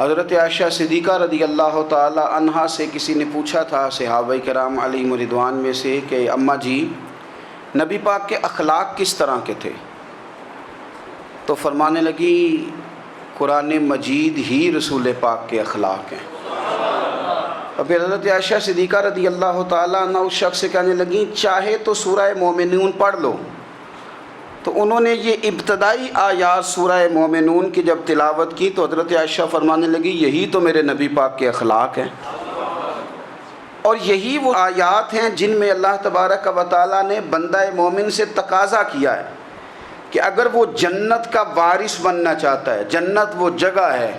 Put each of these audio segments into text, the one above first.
حضرت عائشہ صدیقہ رضی اللہ تعالی عنہا سے کسی نے پوچھا تھا صحابہ کرام علیہم رضوان میں سے کہ اماں جی نبی پاک کے اخلاق کس طرح کے تھے؟ تو فرمانے لگی قرآن مجید ہی رسول پاک کے اخلاق ہیں۔ اور پھر حضرت عائشہ صدیقہ رضی اللہ تعالیٰ عنہ اس شخص سے کہنے لگیں چاہے تو سورہ مومنون پڑھ لو۔ تو انہوں نے یہ ابتدائی آیات سورہ مومنون کی جب تلاوت کی تو حضرت عائشہ فرمانے لگی یہی تو میرے نبی پاک کے اخلاق ہیں، اور یہی وہ آیات ہیں جن میں اللہ تبارک و تعالیٰ نے بندہ مومن سے تقاضا کیا ہے کہ اگر وہ جنت کا وارث بننا چاہتا ہے، جنت وہ جگہ ہے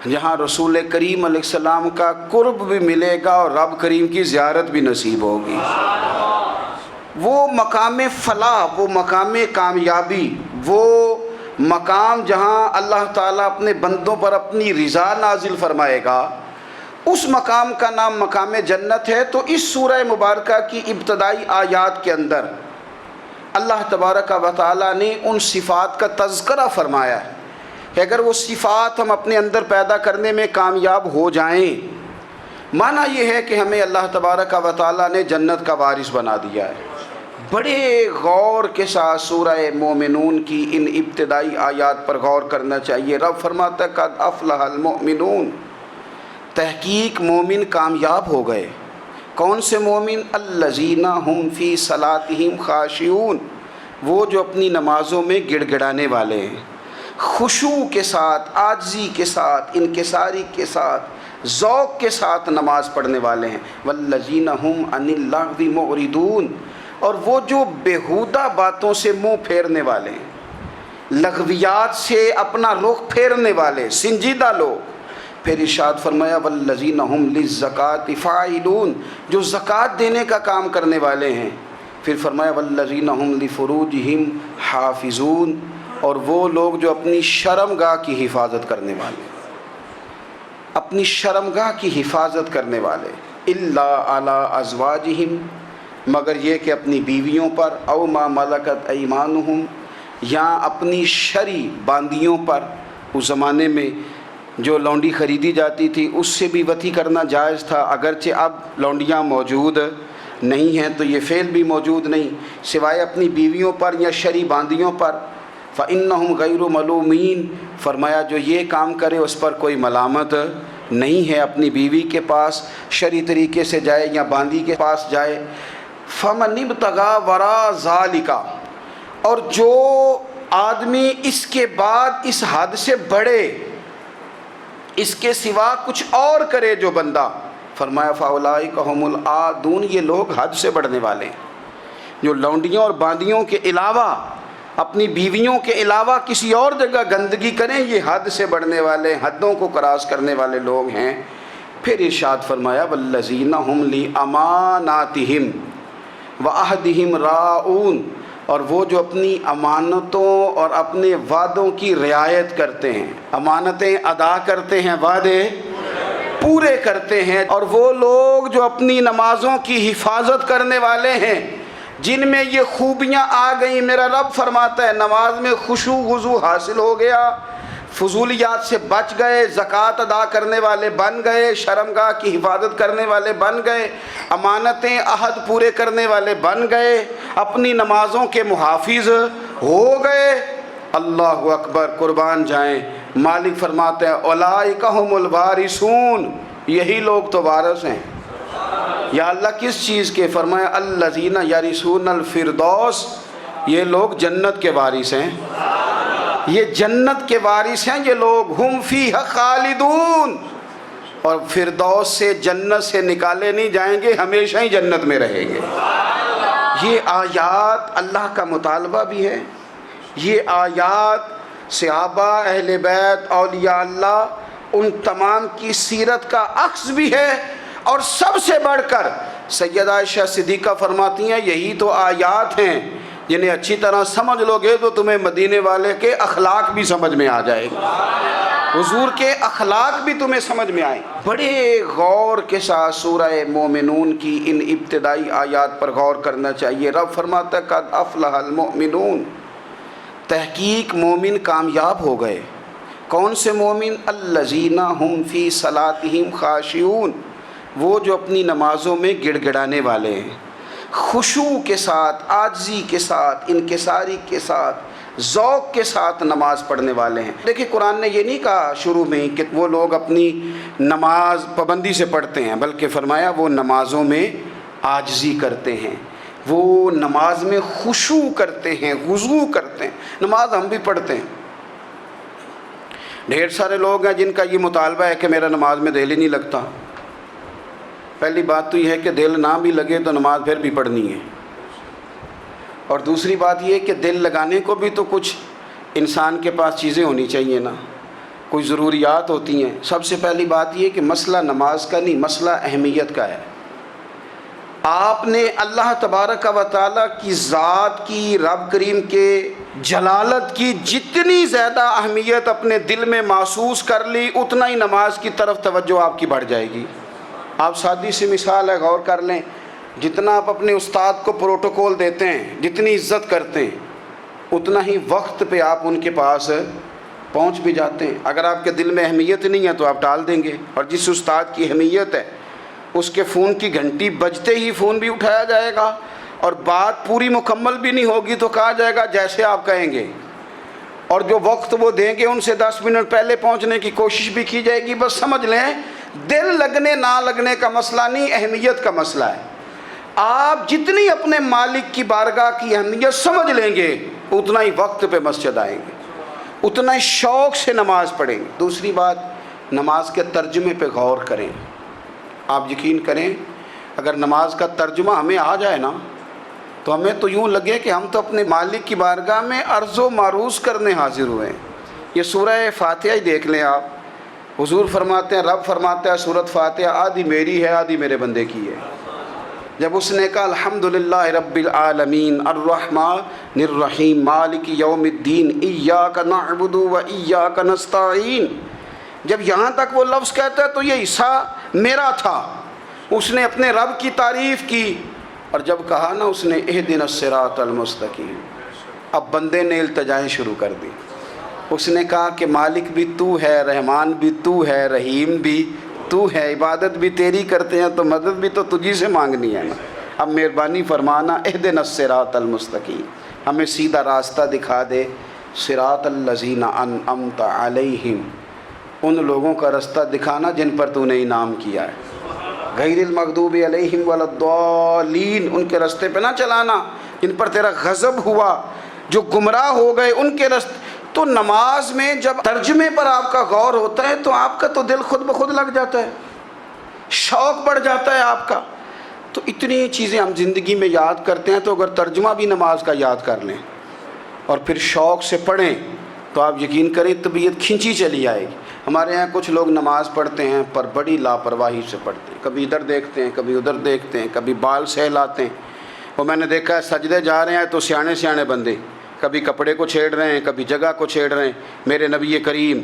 جہاں رسول کریم علیہ السلام کا قرب بھی ملے گا اور رب کریم کی زیارت بھی نصیب ہوگی، وہ مقام فلاح، وہ مقام کامیابی، وہ مقام جہاں اللہ تعالیٰ اپنے بندوں پر اپنی رضا نازل فرمائے گا، اس مقام کا نام مقام جنت ہے۔ تو اس سورہ مبارکہ کی ابتدائی آیات کے اندر اللہ تبارک و تعالیٰ نے ان صفات کا تذکرہ فرمایا ہے کہ اگر وہ صفات ہم اپنے اندر پیدا کرنے میں کامیاب ہو جائیں، معنی یہ ہے کہ ہمیں اللہ تبارک و تعالیٰ نے جنت کا وارث بنا دیا ہے۔ بڑے غور کے ساتھ سورہ مومنون کی ان ابتدائی آیات پر غور کرنا چاہیے۔ رب فرماتا ہے قد افلح المؤمنون، تحقیق مومن کامیاب ہو گئے۔ کون سے مومن؟ الذین ہم فی صلاتہم خاشعون، وہ جو اپنی نمازوں میں گڑ گڑانے والے ہیں، خشوع کے ساتھ، عاجزی کے ساتھ، انکساری کے ساتھ، ذوق کے ساتھ نماز پڑھنے والے ہیں۔ والذین ہم عن اللغو معرضون، اور وہ جو بیہودہ باتوں سے منہ پھیرنے والے ہیں، لغویات سے اپنا رخ پھیرنے والے، سنجیدہ لوگ۔ پھر ارشاد فرمایا والذین ہم للزکاۃ فاعلون، جو زکوٰۃ دینے کا کام کرنے والے ہیں۔ پھر فرمایا والذین ہم لفروجہم حافظون، اور وہ لوگ جو اپنی شرمگاہ کی حفاظت کرنے والے، اپنی شرمگاہ کی حفاظت کرنے والے۔ الا علی ازواجہم، مگر یہ کہ اپنی بیویوں پر، او ما ملکت ایمانہم، یا اپنی شرعی باندیوں پر۔ اس زمانے میں جو لونڈی خریدی جاتی تھی اس سے بھی وطی کرنا جائز تھا، اگرچہ اب لونڈیاں موجود نہیں ہیں تو یہ فعل بھی موجود نہیں، سوائے اپنی بیویوں پر یا شرعی باندیوں پر۔ فإنہم غیر ملومین، فرمایا جو یہ کام کرے اس پر کوئی ملامت نہیں ہے، اپنی بیوی کے پاس شرعی طریقے سے جائے یا باندی کے پاس جائے۔ فمن ابتغى وراء ذلك، اور جو آدمی اس کے بعد اس حد سے بڑھے، اس کے سوا کچھ اور کرے جو بندہ، فرمایا فاولئک هم العادون، یہ لوگ حد سے بڑھنے والے ہیں۔ جو لونڈیوں اور باندیوں کے علاوہ، اپنی بیویوں کے علاوہ کسی اور جگہ گندگی کریں، یہ حد سے بڑھنے والے، حدوں کو کراس کرنے والے لوگ ہیں۔ پھر ارشاد فرمایا والذین هم لاماناتہم وعہدہم راعون، اور وہ جو اپنی امانتوں اور اپنے وعدوں کی رعایت کرتے ہیں، امانتیں ادا کرتے ہیں، وعدے پورے کرتے ہیں۔ اور وہ لوگ جو اپنی نمازوں کی حفاظت کرنے والے ہیں، جن میں یہ خوبیاں آ گئیں، میرا رب فرماتا ہے نماز میں خشوع خضوع حاصل ہو گیا، فضولیات سے بچ گئے، زکوٰۃ ادا کرنے والے بن گئے، شرمگاہ کی حفاظت کرنے والے بن گئے، امانتیں عہد پورے کرنے والے بن گئے، اپنی نمازوں کے محافظ ہو گئے۔ اللہ اکبر، قربان جائیں۔ مالک فرماتے ہیں اولئک ھم الوارثون، یہی لوگ تو وارث ہیں۔ یا اللہ کس چیز کے؟ فرمایا الذین یرثون الفردوس، یہ لوگ جنت کے وارث ہیں، یہ جنت کے وارث ہیں یہ لوگ۔ ہم فیہا خالدون، اور فردوس سے، جنت سے نکالے نہیں جائیں گے، ہمیشہ ہی جنت میں رہیں گے۔ یہ آیات اللہ کا مطالبہ بھی ہے، یہ آیات صحابہ، اہل بیت، اولیاء اللہ، ان تمام کی سیرت کا عکس بھی ہے۔ اور سب سے بڑھ کر سیدہ عائشہ صدیقہ فرماتی ہیں یہی تو آیات ہیں جنہیں اچھی طرح سمجھ لو گے تو تمہیں مدینے والے کے اخلاق بھی سمجھ میں آ جائے گا، حضور کے اخلاق بھی تمہیں سمجھ میں آئیں۔ بڑے غور کے ساتھ سورہ مومنون کی ان ابتدائی آیات پر غور کرنا چاہیے۔ رب فرماتا ہے قد افلح المؤمنون، تحقیق مومن کامیاب ہو گئے۔ کون سے مومن؟ الذین هم فی صلاتہم خاشعون، وہ جو اپنی نمازوں میں گڑ گڑانے والے ہیں، خشوع کے ساتھ، عاجزی کے ساتھ، انکساری کے ساتھ، ذوق کے ساتھ نماز پڑھنے والے ہیں۔ دیکھیں قرآن نے یہ نہیں کہا شروع میں کہ وہ لوگ اپنی نماز پابندی سے پڑھتے ہیں، بلکہ فرمایا وہ نمازوں میں عاجزی کرتے ہیں، وہ نماز میں خشوع کرتے ہیں، خضوع کرتے ہیں۔ نماز ہم بھی پڑھتے ہیں، ڈھیر سارے لوگ ہیں جن کا یہ مطالبہ ہے کہ میرا نماز میں دل ہی نہیں لگتا۔ پہلی بات تو یہ ہے کہ دل نہ بھی لگے تو نماز پھر بھی پڑھنی ہے، اور دوسری بات یہ ہے کہ دل لگانے کو بھی تو کچھ انسان کے پاس چیزیں ہونی چاہیے نا، کوئی ضروریات ہوتی ہیں۔ سب سے پہلی بات یہ کہ مسئلہ نماز کا نہیں، مسئلہ اہمیت کا ہے۔ آپ نے اللہ تبارک و تعالیٰ کی ذات کی، رب کریم کے جلالت کی جتنی زیادہ اہمیت اپنے دل میں محسوس کر لی، اتنا ہی نماز کی طرف توجہ آپ کی بڑھ جائے گی۔ آپ سادی سی مثال ہے، غور کر لیں، جتنا آپ اپنے استاد کو پروٹوکول دیتے ہیں، جتنی عزت کرتے ہیں، اتنا ہی وقت پہ آپ ان کے پاس پہنچ بھی جاتے ہیں۔ اگر آپ کے دل میں اہمیت نہیں ہے تو آپ ٹال دیں گے، اور جس استاد کی اہمیت ہے اس کے فون کی گھنٹی بجتے ہی فون بھی اٹھایا جائے گا، اور بات پوری مکمل بھی نہیں ہوگی تو کہا جائے گا جیسے آپ کہیں گے، اور جو وقت وہ دیں گے ان سے 10 منٹ پہلے پہنچنے کی کوشش بھی کی جائے گی۔ بس سمجھ لیں دل لگنے نہ لگنے کا مسئلہ نہیں، اہمیت کا مسئلہ ہے۔ آپ جتنی اپنے مالک کی بارگاہ کی اہمیت سمجھ لیں گے، اتنا ہی وقت پہ مسجد آئیں گے، اتنا ہی شوق سے نماز پڑھیں گے۔ دوسری بات، نماز کے ترجمے پہ غور کریں۔ آپ یقین کریں اگر نماز کا ترجمہ ہمیں آ جائے نا تو ہمیں تو یوں لگے کہ ہم تو اپنے مالک کی بارگاہ میں عرض و معروض کرنے حاضر ہوئے ہیں۔ یہ سورہ فاتحہ ہی دیکھ لیں آپ، حضور فرماتے ہیں، رب فرماتا ہے سورۃ فاتحہ آدھی میری ہے آدھی میرے بندے کی ہے۔ جب اس نے کہا الحمدللہ رب العالمین الرحمن الرحیم مالک یوم الدین ایاک نعبد و ایاک نستعین، جب یہاں تک وہ لفظ کہتا ہے تو یہ حصہ میرا تھا۔ اس نے اپنے رب کی تعریف کی، اور جب کہا نا اس نے اہدنا الصراط المستقیم، اب بندے نے التجائیں شروع کر دی۔ اس نے کہا کہ مالک بھی تو ہے، رحمان بھی تو ہے، رحیم بھی تو ہے، عبادت بھی تیری کرتے ہیں تو مدد بھی تو تجھی سے مانگنی ہے نا، اب مہربانی فرمانا اہدنا الصراط المستقیم، ہمیں سیدھا راستہ دکھا دے، صراط الذین انعمت علیہم، ان لوگوں کا راستہ دکھانا جن پر تو نے انعام کیا ہے، غیر المغضوب علیہم ولا الضالین، ان کے راستے پہ نہ چلانا جن پر تیرا غضب ہوا، جو گمراہ ہو گئے ان کے راستے۔ تو نماز میں جب ترجمے پر آپ کا غور ہوتا ہے تو آپ کا تو دل خود بخود لگ جاتا ہے، شوق بڑھ جاتا ہے آپ کا۔ تو اتنی چیزیں ہم زندگی میں یاد کرتے ہیں، تو اگر ترجمہ بھی نماز کا یاد کر لیں اور پھر شوق سے پڑھیں تو آپ یقین کریں طبیعت کھنچی چلی آئے گی۔ ہمارے یہاں کچھ لوگ نماز پڑھتے ہیں پر بڑی لاپرواہی سے پڑھتے ہیں، کبھی ادھر دیکھتے ہیں کبھی ادھر دیکھتے ہیں، کبھی بال سہلاتے ہیں۔ وہ میں نے دیکھا ہے سجدے جا رہے ہیں تو سیانے سیانے بندے کبھی کپڑے کو چھیڑ رہے ہیں کبھی جگہ کو چھیڑ رہے ہیں۔ میرے نبی کریم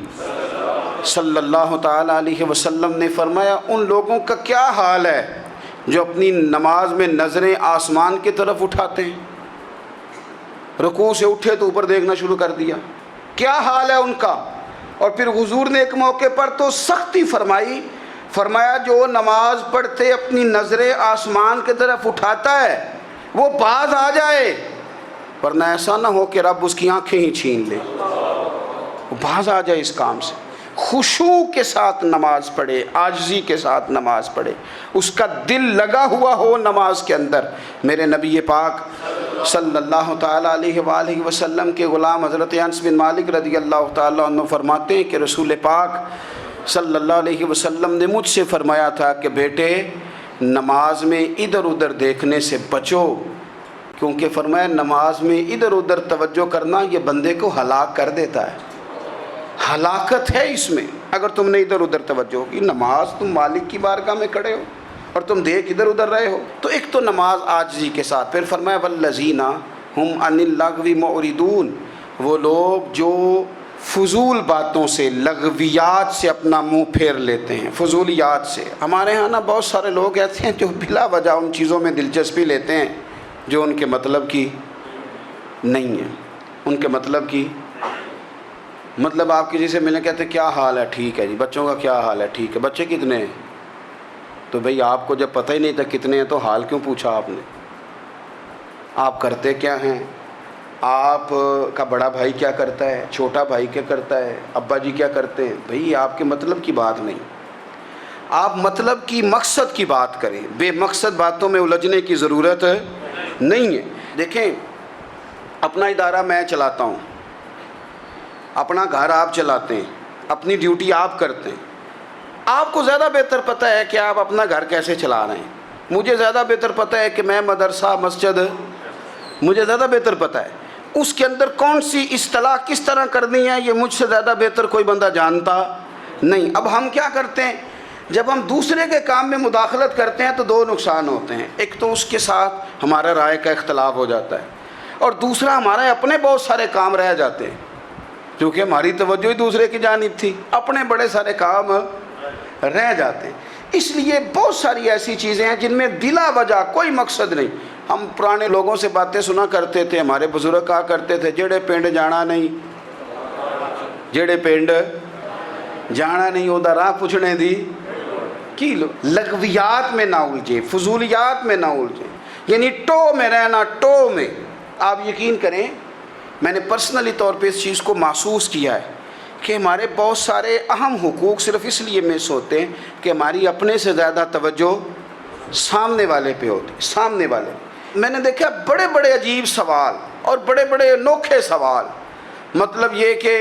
صلی اللہ تعالیٰ علیہ وسلم نے فرمایا ان لوگوں کا کیا حال ہے جو اپنی نماز میں نظریں آسمان کی طرف اٹھاتے ہیں، رکوع سے اٹھے تو اوپر دیکھنا شروع کر دیا، کیا حال ہے ان کا۔ اور پھر حضور نے ایک موقع پر تو سختی فرمائی، فرمایا جو نماز پڑھتے اپنی نظریں آسمان کی طرف اٹھاتا ہے وہ باز آ جائے، ورنہ ایسا نہ ہو کہ رب اس کی آنکھیں ہی چھین لے، وہ باز آ جائے اس کام سے۔ خشوع کے ساتھ نماز پڑھے، عاجزی کے ساتھ نماز پڑھے، اس کا دل لگا ہوا ہو نماز کے اندر۔ میرے نبی پاک صلی اللہ تعالیٰ علیہ وآلہ وسلم کے غلام حضرت انس بن مالک رضی اللہ تعالیٰ عنہ فرماتے ہیں کہ رسول پاک صلی اللہ علیہ وسلم نے مجھ سے فرمایا تھا کہ بیٹے نماز میں ادھر ادھر دیکھنے سے بچو، کیونکہ فرمایا نماز میں ادھر ادھر توجہ کرنا یہ بندے کو ہلاک کر دیتا ہے، ہلاکت ہے اس میں اگر تم نے ادھر ادھر توجہ ہوگی۔ نماز تم مالک کی بارگاہ میں کھڑے ہو اور تم دیکھ ادھر ادھر رہے ہو، تو ایک تو نماز عاجزی کے ساتھ۔ پھر فرمایا والذین ہم عن اللغو معرضون، وہ لوگ جو فضول باتوں سے، لغویات سے اپنا منہ پھیر لیتے ہیں، فضولیات سے۔ ہمارے ہاں نا بہت سارے لوگ ایسے ہیں جو بلا وجہ ان چیزوں میں دلچسپی لیتے ہیں جو ان کے مطلب کی نہیں ہے، ان کے مطلب کی مطلب آپ کسی سے ملیں کہتے ہیں کیا حال ہے؟ ٹھیک ہے جی۔ بچوں کا کیا حال ہے؟ ٹھیک ہے۔ بچے کتنے ہیں؟ تو بھئی آپ کو جب پتہ ہی نہیں تھا کتنے ہیں تو حال کیوں پوچھا آپ نے؟ آپ کرتے کیا ہیں؟ آپ کا بڑا بھائی کیا کرتا ہے؟ چھوٹا بھائی کیا کرتا ہے؟ ابا جی کیا کرتے ہیں؟ بھئی آپ کے مطلب کی بات نہیں، آپ مطلب کی مقصد کی بات کریں، بے مقصد باتوں میں الجھنے کی ضرورت نہیں ہے۔ دیکھیں، اپنا ادارہ میں چلاتا ہوں، اپنا گھر آپ چلاتے ہیں، اپنی ڈیوٹی آپ کرتے ہیں، آپ کو زیادہ بہتر پتہ ہے کہ آپ اپنا گھر کیسے چلا رہے ہیں، مجھے زیادہ بہتر پتہ ہے کہ میں مدرسہ مسجد، مجھے زیادہ بہتر پتہ ہے اس کے اندر کون سی اصطلاح کس طرح کرنی ہے، یہ مجھ سے زیادہ بہتر کوئی بندہ جانتا نہیں۔ اب ہم کیا کرتے ہیں، جب ہم دوسرے کے کام میں مداخلت کرتے ہیں تو دو نقصان ہوتے ہیں، ایک تو اس کے ساتھ ہمارا رائے کا اختلاف ہو جاتا ہے، اور دوسرا ہمارے اپنے بہت سارے کام رہ جاتے ہیں، کیونکہ ہماری توجہ ہی دوسرے کی جانب تھی، اپنے بڑے سارے کام رہ جاتے ہیں۔ اس لیے بہت ساری ایسی چیزیں ہیں جن میں بلا وجہ کوئی مقصد نہیں۔ ہم پرانے لوگوں سے باتیں سنا کرتے تھے، ہمارے بزرگ کہا کرتے تھے جڑے پنڈ جانا نہیں، جڑے پنڈ جانا نہیں اودہ راہ پوچھنے دی کی لو۔ لغویات میں نہ الجھے، فضولیات میں نہ الجھے، یعنی ٹو میں رہنا، ٹو میں۔ آپ یقین کریں، میں نے پرسنلی طور پہ اس چیز کو محسوس کیا ہے کہ ہمارے بہت سارے اہم حقوق صرف اس لیے مس ہوتے ہیں کہ ہماری اپنے سے زیادہ توجہ سامنے والے پہ ہوتی، سامنے والے۔ میں نے دیکھا بڑے بڑے عجیب سوال اور بڑے بڑے انوکھے سوال، مطلب یہ کہ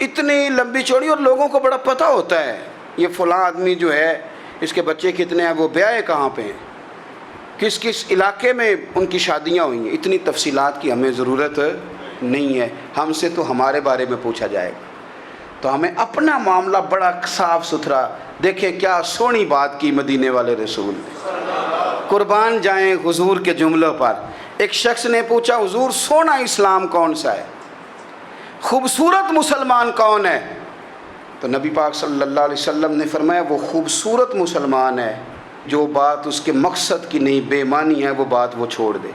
اتنی لمبی چوڑی، اور لوگوں کو بڑا پتہ ہوتا ہے یہ فلاں آدمی جو ہے اس کے بچے کتنے ہیں، وہ بیاہ کہاں پہ ہیں، کس کس علاقے میں ان کی شادیاں ہوئی ہیں۔ اتنی تفصیلات کی ہمیں ضرورت نہیں ہے، ہم سے تو ہمارے بارے میں پوچھا جائے گا، تو ہمیں اپنا معاملہ بڑا صاف ستھرا۔ دیکھیں کیا سونی بات کی مدینے والے رسول نے، قربان جائیں حضور کے جملوں پر۔ ایک شخص نے پوچھا حضور سونا اسلام کون سا ہے، خوبصورت مسلمان کون ہے؟ تو نبی پاک صلی اللہ علیہ وسلم نے فرمایا وہ خوبصورت مسلمان ہے جو بات اس کے مقصد کی نہیں، بے معنی ہے، وہ بات وہ چھوڑ دے۔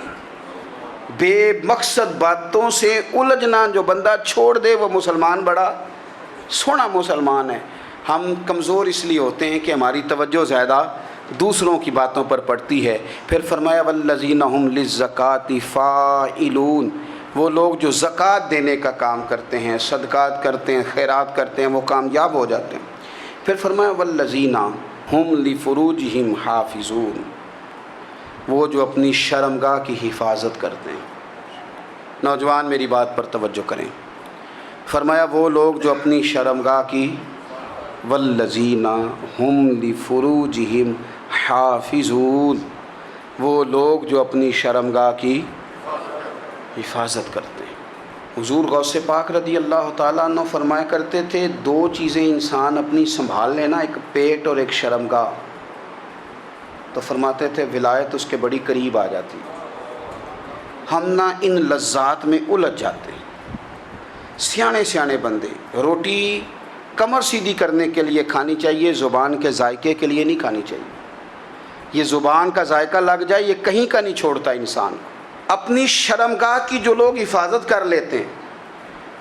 بے مقصد باتوں سے الجھنا جو بندہ چھوڑ دے وہ مسلمان بڑا سونا مسلمان ہے۔ ہم کمزور اس لیے ہوتے ہیں کہ ہماری توجہ زیادہ دوسروں کی باتوں پر پڑتی ہے۔ پھر فرمایا والذین ھم للزکاۃ فاعلون، وہ لوگ جو زکوٰۃ دینے کا کام کرتے ہیں، صدقات کرتے ہیں، خیرات کرتے ہیں، وہ کامیاب ہو جاتے ہیں۔ پھر فرمایا والذین ھم لفروجہم حافظون، وہ جو اپنی شرمگاہ کی حفاظت کرتے ہیں۔ نوجوان میری بات پر توجہ کریں، فرمایا وہ لوگ جو اپنی شرمگاہ کی، والذین ھم لفروجہم حافظون، وہ لوگ جو اپنی شرمگاہ کی حفاظت کرتے ہیں۔ حضور غوث پاک رضی اللہ تعالیٰ عنہ فرمایا کرتے تھے دو چیزیں انسان اپنی سنبھال لینا، ایک پیٹ اور ایک شرمگاہ، تو فرماتے تھے ولایت اس کے بڑی قریب آ جاتی۔ ہم نہ ان لذات میں الجھ جاتے ہیں۔ سیانے سیانے بندے، روٹی کمر سیدھی کرنے کے لیے کھانی چاہیے، زبان کے ذائقے کے لیے نہیں کھانی چاہیے۔ یہ زبان کا ذائقہ لگ جائے یہ کہیں کا نہیں چھوڑتا انسان کو۔ اپنی شرمگاہ کی جو لوگ حفاظت کر لیتے ہیں،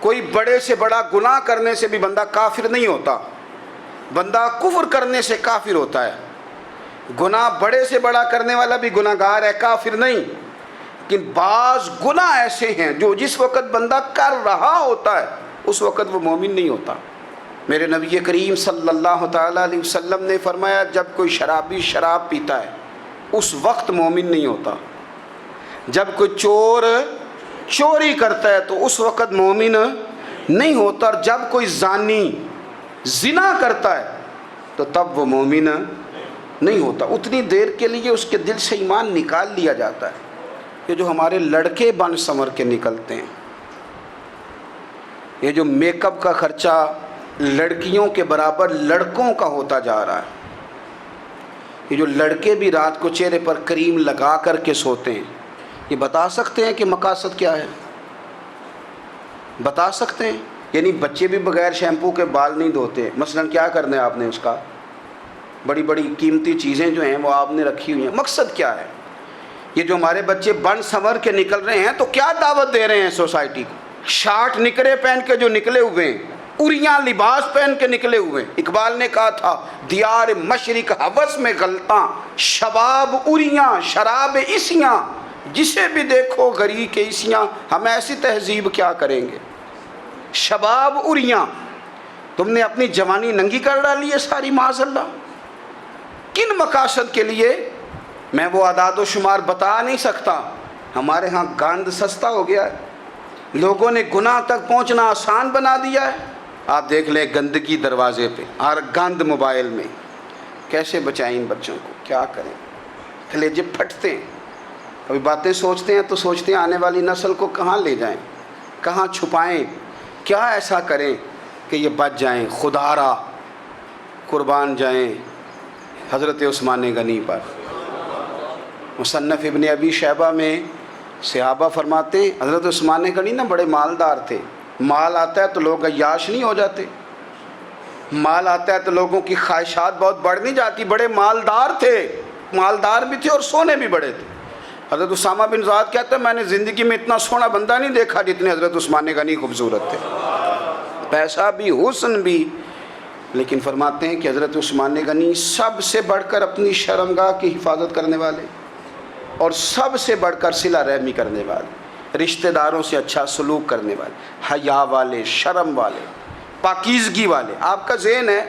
کوئی بڑے سے بڑا گناہ کرنے سے بھی بندہ کافر نہیں ہوتا، بندہ کفر کرنے سے کافر ہوتا ہے۔ گناہ بڑے سے بڑا کرنے والا بھی گناہ گار ہے، کافر نہیں۔ لیکن بعض گناہ ایسے ہیں جو جس وقت بندہ کر رہا ہوتا ہے اس وقت وہ مومن نہیں ہوتا۔ میرے نبی کریم صلی اللہ تعالیٰ علیہ وسلم نے فرمایا جب کوئی شرابی شراب پیتا ہے اس وقت مومن نہیں ہوتا، جب کوئی چور چوری کرتا ہے تو اس وقت مومن نہیں ہوتا، اور جب کوئی زانی زنا کرتا ہے تو تب وہ مومن نہیں ہوتا۔ اتنی دیر کے لیے اس کے دل سے ایمان نکال لیا جاتا ہے۔ یہ جو ہمارے لڑکے بن سنور کے نکلتے ہیں، یہ جو میک اپ کا خرچہ لڑکیوں کے برابر لڑکوں کا ہوتا جا رہا ہے، یہ جو لڑکے بھی رات کو چہرے پر کریم لگا کر کے سوتے ہیں، یہ بتا سکتے ہیں کہ مقاصد کیا ہے؟ بتا سکتے ہیں؟ یعنی بچے بھی بغیر شیمپو کے بال نہیں دھوتے، مثلا کیا کرنا ہے آپ نے اس کا؟ بڑی بڑی قیمتی چیزیں جو ہیں وہ آپ نے رکھی ہوئی ہیں، مقصد کیا ہے؟ یہ جو ہمارے بچے بن سنور کے نکل رہے ہیں تو کیا دعوت دے رہے ہیں سوسائٹی کو؟ شارٹ نکرے پہن کے جو نکلے ہوئے ہیں اریاں لباس پہن کے نکلے ہوئے. اقبال نے کہا تھا دیار مشرق ہوس میں غلطاں، شباب اریاں شراب اسیاں، جسے بھی دیکھو غری کے اسیاں. ہم ایسی تہذیب کیا کریں گے؟ شباب اریاں، تم نے اپنی جوانی ننگی کر ڈالی ہے ساری معاذ اللہ. کن مقاصد کے لیے؟ میں وہ اعداد و شمار بتا نہیں سکتا. ہمارے ہاں گاند سستا ہو گیا ہے، لوگوں نے گناہ تک پہنچنا آسان بنا دیا ہے. آپ دیکھ لیں گندگی دروازے پہ اور گند موبائل میں. کیسے بچائیں ان بچوں کو؟ کیا کریں؟ کلیجے پھٹتے ہیں. کبھی باتیں سوچتے ہیں تو سوچتے ہیں آنے والی نسل کو کہاں لے جائیں، کہاں چھپائیں، کیا ایسا کریں کہ یہ بچ جائیں. خدا را قربان جائیں حضرت عثمان غنی پر. مصنف ابن ابی شیبہ میں صحابہ فرماتے ہیں حضرت عثمان غنی نا بڑے مالدار تھے. مال آتا ہے تو لوگ عیاش نہیں ہو جاتے، مال آتا ہے تو لوگوں کی خواہشات بہت بڑھ نہیں جاتی. بڑے مالدار تھے، مالدار بھی تھے اور سونے بھی بڑے تھے. حضرت اسامہ بن زید کہتے ہیں میں نے زندگی میں اتنا سونا بندہ نہیں دیکھا جتنے حضرت عثمان غنی خوبصورت تھے. پیسہ بھی حسن بھی، لیکن فرماتے ہیں کہ حضرت عثمان غنی سب سے بڑھ کر اپنی شرمگاہ کی حفاظت کرنے والے اور سب سے بڑھ کر صلہ رحمی کرنے والے، رشتہ داروں سے اچھا سلوک کرنے والے، حیا والے، شرم والے، پاکیزگی والے. آپ کا ذہن ہے،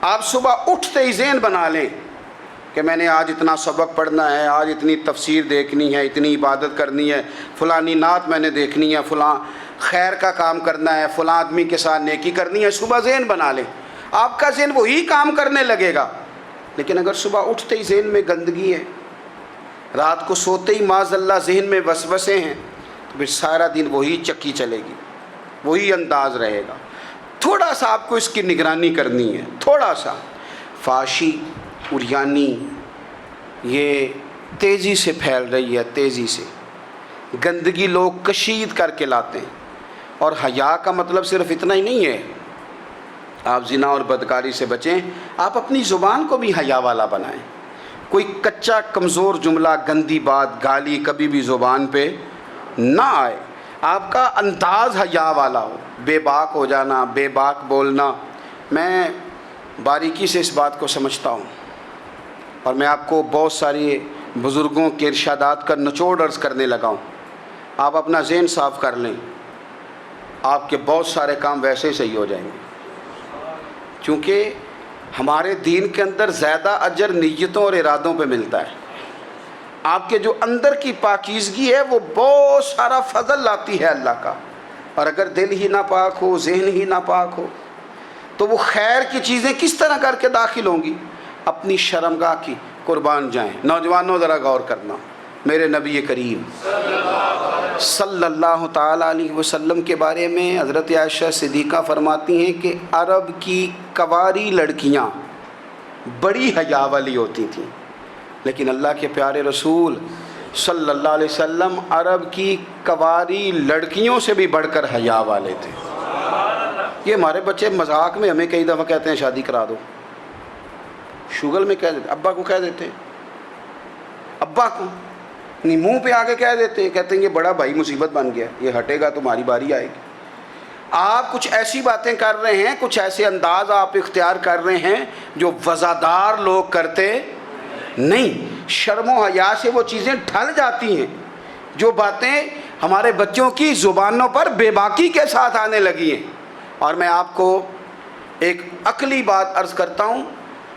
آپ صبح اٹھتے ہی ذہن بنا لیں کہ میں نے آج اتنا سبق پڑھنا ہے، آج اتنی تفسیر دیکھنی ہے، اتنی عبادت کرنی ہے، فلانی نعت میں نے دیکھنی ہے، فلاں خیر کا کام کرنا ہے، فلاں آدمی کے ساتھ نیکی کرنی ہے. صبح ذہن بنا لیں، آپ کا ذہن وہی کام کرنے لگے گا. لیکن اگر صبح اٹھتے ہی ذہن میں گندگی ہے، رات کو سوتے ہی معاذ اللہ ذہن میں وسوسے ہیں، تو پھر سارا دن وہی چکی چلے گی، وہی انداز رہے گا. تھوڑا سا آپ کو اس کی نگرانی کرنی ہے. تھوڑا سا فحاشی عریانی یہ تیزی سے پھیل رہی ہے، تیزی سے گندگی لوگ کشید کر کے لاتے ہیں. اور حیا کا مطلب صرف اتنا ہی نہیں ہے آپ زنا اور بدکاری سے بچیں، آپ اپنی زبان کو بھی حیا والا بنائیں. کوئی کچا کمزور جملہ، گندی بات، گالی کبھی بھی زبان پہ نہ آئے. آپ کا انداز حیا والا ہو. بے باک ہو جانا، بے باک بولنا، میں باریکی سے اس بات کو سمجھتا ہوں اور میں آپ کو بہت ساری بزرگوں کے ارشادات کا نچوڑ عرض کرنے لگا ہوں. آپ اپنا ذہن صاف کر لیں، آپ کے بہت سارے کام ویسے ہی صحیح ہو جائیں گے. کیونکہ ہمارے دین کے اندر زیادہ اجر نیتوں اور ارادوں پہ ملتا ہے. آپ کے جو اندر کی پاکیزگی ہے وہ بہت سارا فضل لاتی ہے اللہ کا. اور اگر دل ہی نہ پاک ہو، ذہن ہی نہ پاک ہو، تو وہ خیر کی چیزیں کس طرح کر کے داخل ہوں گی؟ اپنی شرمگاہ کی قربان جائیں. نوجوانوں ذرا غور کرنا، میرے نبی کریم صلی اللہ تعالیٰ علیہ وسلم کے بارے میں حضرت عائشہ صدیقہ فرماتی ہیں کہ عرب کی کنواری لڑکیاں بڑی حیا والی ہوتی تھیں، لیکن اللہ کے پیارے رسول صلی اللہ علیہ وسلم عرب کی کنواری لڑکیوں سے بھی بڑھ کر حیا والے تھے. یہ ہمارے بچے مذاق میں ہمیں کئی دفعہ کہتے ہیں شادی کرا دو، شوگل میں کہہ دیتے، ابا کو کہہ دیتے ہیں، ابا کو نہیں منہ پہ آ کے کہہ دیتے ہیں، کہتے ہیں یہ بڑا بھائی مصیبت بن گیا، یہ ہٹے گا تمہاری باری آئے گی. آپ کچھ ایسی باتیں کر رہے ہیں، کچھ ایسے انداز آپ اختیار کر رہے ہیں جو وزادار لوگ کرتے نہیں. شرم و حیا سے وہ چیزیں ڈھل جاتی ہیں جو باتیں ہمارے بچوں کی زبانوں پر بے باکی کے ساتھ آنے لگی ہیں. اور میں آپ کو ایک عقلی بات عرض کرتا ہوں،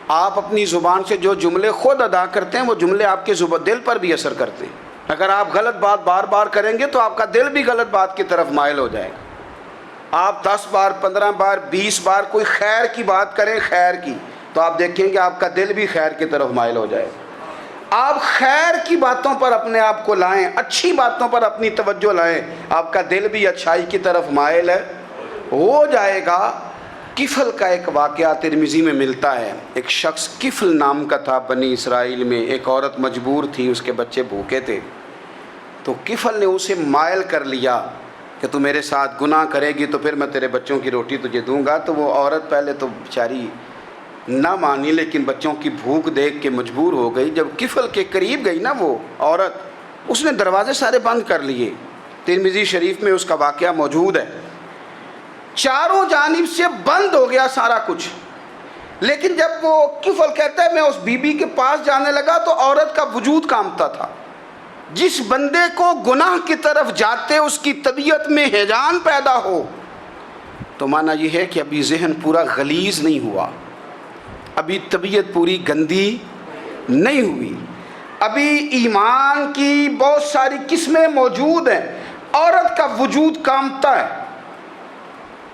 آپ اپنی زبان سے جو جملے خود ادا کرتے ہیں وہ جملے آپ کے دل پر بھی اثر کرتے ہیں. اگر آپ غلط بات بار بار کریں گے تو آپ کا دل بھی غلط بات کی طرف مائل ہو جائے گا. آپ 10 بار 15 بار 20 بار کوئی خیر کی بات کریں، خیر کی، تو آپ دیکھیں گے آپ کا دل بھی خیر کی طرف مائل ہو جائے گا. آپ خیر کی باتوں پر اپنے آپ کو لائیں، اچھی باتوں پر اپنی توجہ لائیں، آپ کا دل بھی اچھائی کی طرف مائل ہو جائے گا. کفل کا ایک واقعہ ترمذی میں ملتا ہے. ایک شخص کفل نام کا تھا بنی اسرائیل میں. ایک عورت مجبور تھی، اس کے بچے بھوکے تھے، تو کفل نے اسے مائل کر لیا کہ تو میرے ساتھ گناہ کرے گی تو پھر میں تیرے بچوں کی روٹی تجھے دوں گا. تو وہ عورت پہلے تو بیچاری نہ مانی، لیکن بچوں کی بھوک دیکھ کے مجبور ہو گئی. جب کفل کے قریب گئی نا وہ عورت، اس نے دروازے سارے بند کر لیے. ترمذی شریف میں اس کا واقعہ موجود ہے. چاروں جانب سے بند ہو گیا سارا کچھ. لیکن جب وہ کفل کہتا ہے میں اس بی بی کے پاس جانے لگا تو عورت کا وجود کانپتا تھا. جس بندے کو گناہ کی طرف جاتے اس کی طبیعت میں ہیجان پیدا ہو تو معنی یہ ہے کہ ابھی ذہن پورا غلیظ نہیں ہوا, ابھی طبیعت پوری گندی نہیں ہوئی, ابھی ایمان کی بہت ساری قسمیں موجود ہیں, عورت کا وجود کانپتا ہے.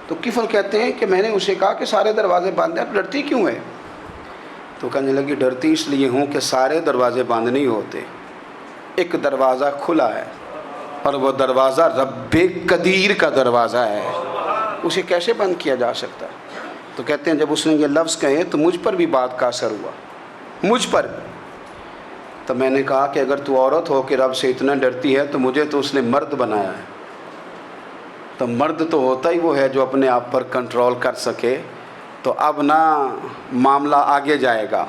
تو کفل کہتے ہیں کہ میں نے اسے کہا کہ سارے دروازے باندھ دیں, ڈرتی کیوں ہے؟ تو کہنے لگی ڈرتی اس لیے ہوں کہ سارے دروازے بند نہیں ہوتے, ایک دروازہ کھلا ہے اور وہ دروازہ رب قدیر کا دروازہ ہے, اسے کیسے بند کیا جا سکتا ہے؟ تو کہتے ہیں جب اس نے یہ لفظ کہے تو مجھ پر بھی بات کا اثر ہوا, مجھ پر بھی. تو میں نے کہا کہ اگر تو عورت ہو کہ رب سے اتنا ڈرتی ہے تو مجھے تو اس نے مرد بنایا ہے, تو مرد تو ہوتا ہی وہ ہے جو اپنے آپ پر کنٹرول کر سکے. تو اب نہ معاملہ آگے جائے گا,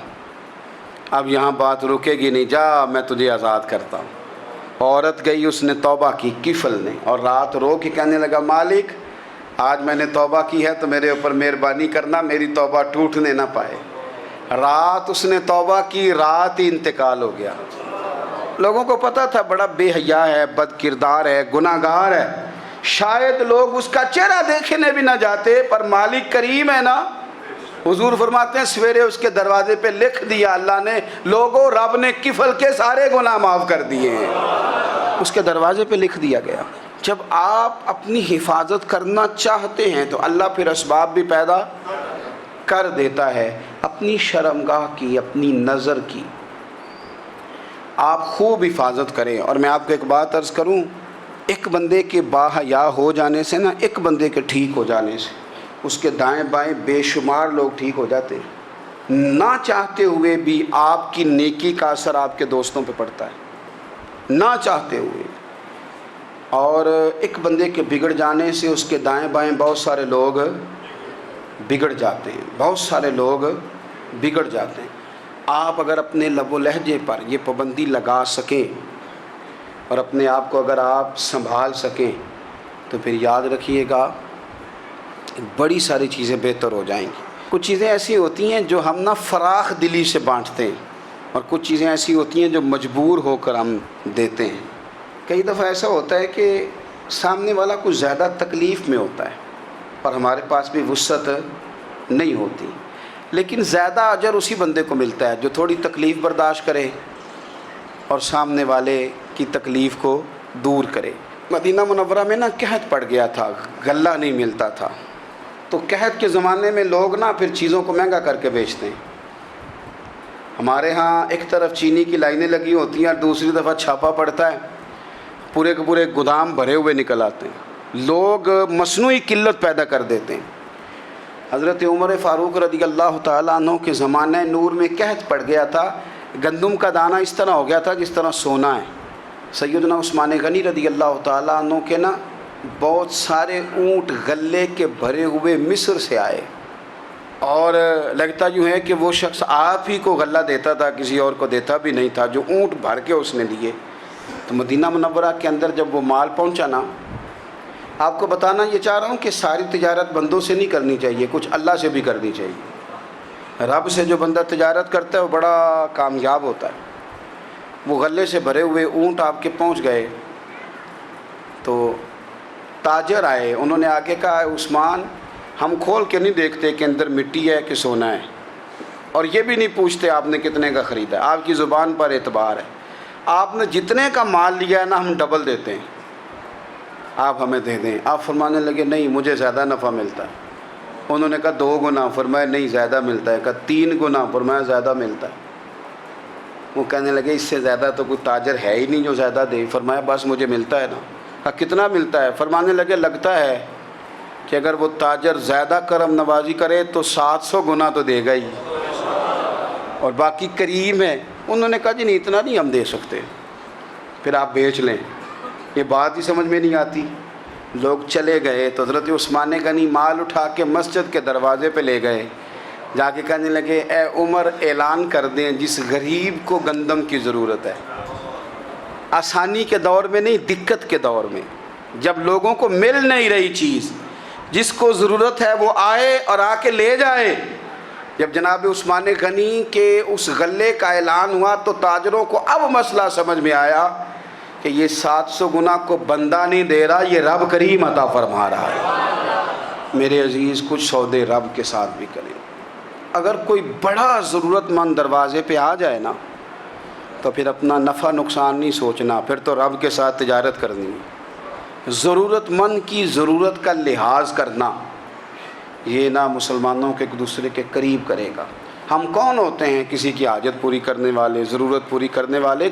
اب یہاں بات رکے گی نہیں, جا میں تجھے آزاد کرتا ہوں. عورت گئی, اس نے توبہ کی کفل نے, اور رات رو کے کہنے لگا مالک آج میں نے توبہ کی ہے تو میرے اوپر مہربانی کرنا, میری توبہ ٹوٹنے نہ پائے. رات اس نے توبہ کی, رات ہی انتقال ہو گیا. لوگوں کو پتہ تھا بڑا بے حیا ہے, بد کردار ہے, گناہ گار ہے, شاید لوگ اس کا چہرہ دیکھنے بھی نہ جاتے, پر مالک کریم ہے نا. حضور فرماتے ہیں سویرے اس کے دروازے پہ لکھ دیا اللہ نے, لوگوں رب نے کفل کے سارے گناہ معاف کر دیے ہیں, اس کے دروازے پہ لکھ دیا گیا. جب آپ اپنی حفاظت کرنا چاہتے ہیں تو اللہ پھر اسباب بھی پیدا کر دیتا ہے. اپنی شرمگاہ کی, اپنی نظر کی آپ خوب حفاظت کریں. اور میں آپ کو ایک بات عرض کروں, ایک بندے کے باحیا ہو جانے سے نا, ایک بندے کے ٹھیک ہو جانے سے اس کے دائیں بائیں بے شمار لوگ ٹھیک ہو جاتے ہیں. نہ چاہتے ہوئے بھی آپ کی نیکی کا اثر آپ کے دوستوں پہ پڑتا ہے, نہ چاہتے ہوئے. اور ایک بندے کے بگڑ جانے سے اس کے دائیں بائیں بہت سارے لوگ بگڑ جاتے ہیں, بہت سارے لوگ بگڑ جاتے ہیں. آپ اگر اپنے لب و لہجے پر یہ پابندی لگا سکیں اور اپنے آپ کو اگر آپ سنبھال سکیں تو پھر یاد رکھیے گا بڑی ساری چیزیں بہتر ہو جائیں گی. کچھ چیزیں ایسی ہوتی ہیں جو ہم نہ فراخ دلی سے بانٹتے ہیں, اور کچھ چیزیں ایسی ہوتی ہیں جو مجبور ہو کر ہم دیتے ہیں. کئی دفعہ ایسا ہوتا ہے کہ سامنے والا کچھ زیادہ تکلیف میں ہوتا ہے اور ہمارے پاس بھی وسعت نہیں ہوتی, لیکن زیادہ اجر اسی بندے کو ملتا ہے جو تھوڑی تکلیف برداشت کرے اور سامنے والے کی تکلیف کو دور کرے. مدینہ منورہ میں نا قحط پڑ گیا تھا, غلہ نہیں ملتا تھا, تو قحط کے زمانے میں لوگ نا پھر چیزوں کو مہنگا کر کے بیچتے ہیں. ہمارے ہاں ایک طرف چینی کی لائنیں لگی ہوتی ہیں اور دوسری دفعہ چھاپا پڑتا ہے, پورے کے پورے گودام بھرے ہوئے نکل آتے ہیں. لوگ مصنوعی قلت پیدا کر دیتے ہیں. حضرت عمر فاروق رضی اللہ تعالیٰ عنہ کے زمانہ نور میں قحط پڑ گیا تھا, گندم کا دانہ اس طرح ہو گیا تھا جس طرح سونا ہے. سیدنا عثمان غنی رضی اللہ تعالیٰ عنہ کے نا بہت سارے اونٹ غلے کے بھرے ہوئے مصر سے آئے, اور لگتا یوں ہے کہ وہ شخص آپ ہی کو غلہ دیتا تھا, کسی اور کو دیتا بھی نہیں تھا, جو اونٹ بھر کے اس نے دیے. تو مدینہ منورہ کے اندر جب وہ مال پہنچا نا, آپ کو بتانا یہ چاہ رہا ہوں کہ ساری تجارت بندوں سے نہیں کرنی چاہیے, کچھ اللہ سے بھی کرنی چاہیے. رب سے جو بندہ تجارت کرتا ہے وہ بڑا کامیاب ہوتا ہے. وہ غلے سے بھرے ہوئے اونٹ آپ کے پہنچ گئے تو تاجر آئے, انہوں نے آگے کہا عثمان ہم کھول کے نہیں دیکھتے کہ اندر مٹی ہے کہ سونا ہے, اور یہ بھی نہیں پوچھتے آپ نے کتنے کا خریدا ہے, آپ کی زبان پر اعتبار ہے. آپ نے جتنے کا مال لیا ہے نا ہم ڈبل دیتے ہیں, آپ ہمیں دے دیں. آپ فرمانے لگے نہیں مجھے زیادہ نفع ملتا ہے. انہوں نے کہا 2 گنا, فرمایا نہیں زیادہ ملتا ہے. کہا 3 گنا, فرمایا زیادہ ملتا ہے. وہ کہنے لگے اس سے زیادہ تو کوئی تاجر ہے ہی نہیں جو زیادہ دے. فرمایا بس مجھے ملتا ہے نا. کہا کتنا ملتا ہے؟ فرمانے لگے لگتا ہے کہ اگر وہ تاجر زیادہ کرم نوازی کرے تو 700 گنا تو دے گا ہی, اور باقی کریم ہے. انہوں نے کہا جی نہیں اتنا نہیں ہم دے سکتے, پھر آپ بیچ لیں. یہ بات ہی سمجھ میں نہیں آتی. لوگ چلے گئے تو حضرت عثمان غنی مال اٹھا کے مسجد کے دروازے پہ لے گئے, جا کے کہنے لگے اے عمر اعلان کر دیں جس غریب کو گندم کی ضرورت ہے, آسانی کے دور میں نہیں دقت کے دور میں, جب لوگوں کو مل نہیں رہی چیز, جس کو ضرورت ہے وہ آئے اور آ کے لے جائے۔ جب جناب عثمان غنی کے اس غلے کا اعلان ہوا تو تاجروں کو اب مسئلہ سمجھ میں آیا کہ یہ 700 گنا کو بندہ نہیں دے رہا، یہ رب کریم عطا فرما رہا ہے۔ میرے عزیز، کچھ سودے رب کے ساتھ بھی کریں۔ اگر کوئی بڑا ضرورت مند دروازے پہ آ جائے نا تو پھر اپنا نفع نقصان نہیں سوچنا، پھر تو رب کے ساتھ تجارت کرنی ہے۔ ضرورت مند کی ضرورت کا لحاظ کرنا، یہ نہ مسلمانوں کے ایک دوسرے کے قریب کرے گا۔ ہم کون ہوتے ہیں کسی کی حاجت پوری کرنے والے، ضرورت پوری کرنے والے؟